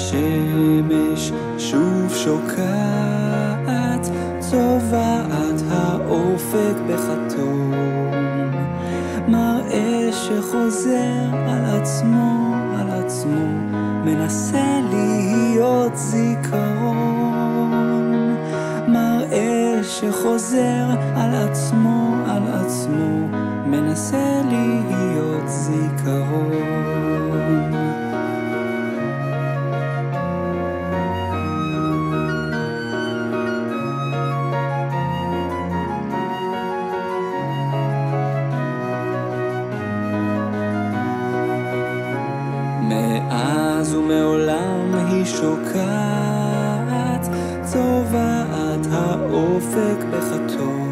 השמש שוב שוקעת, צובעת האופק בחתום, מראה שחוזר על עצמו, מנסה להיות זיכרון, מראה שחוזר על עצמו, מנסה להיות זיכרון. מאז ומעולם היא שוקעת, צובעת האופק בחתום,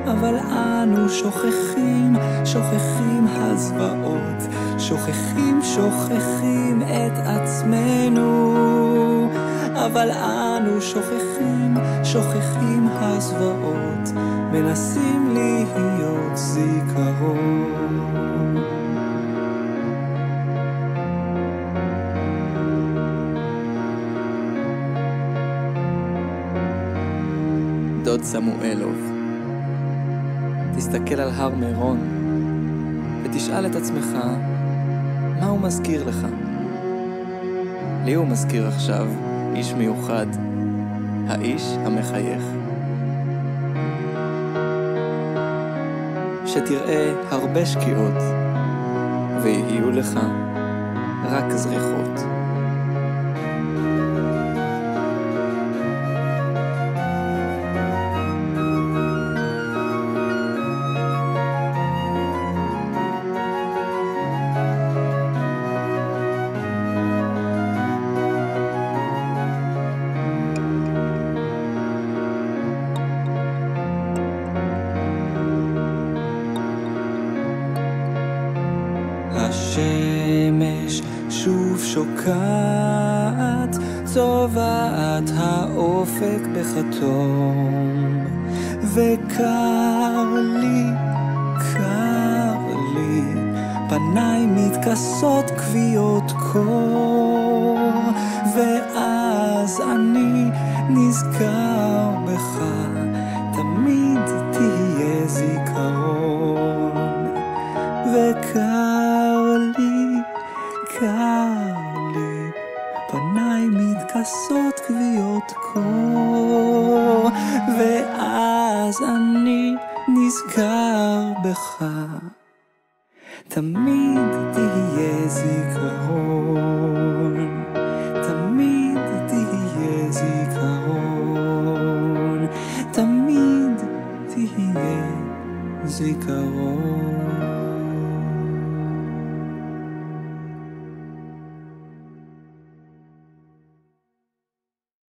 אבל אנו שוכחים הזוועות, שוכחים את עצמנו, אבל אנו שוכחים הזוועות, מנסים להיות זיכרון. דוד סמואלוב, תסתכל על הר מירון ותשאל את עצמך מה הוא מזכיר לך. לי הוא מזכיר עכשיו איש מיוחד, האיש המחייך. שתראה הרבה שקיעות ויהיו לך רק זריחות. השמש שוב שוקעת, צובעת האופק בחתום, וקר לי, פניי מתכסות כוויות קור, ואז אני נזכר בך, תמיד תהיה זיכרון. וקר לי, פניי מתכסות כוויות קור, ואז אני נזכר בך, תמיד תהיה זיכרון, תמיד תהיה זיכרון, תמיד תהיה זיכרון.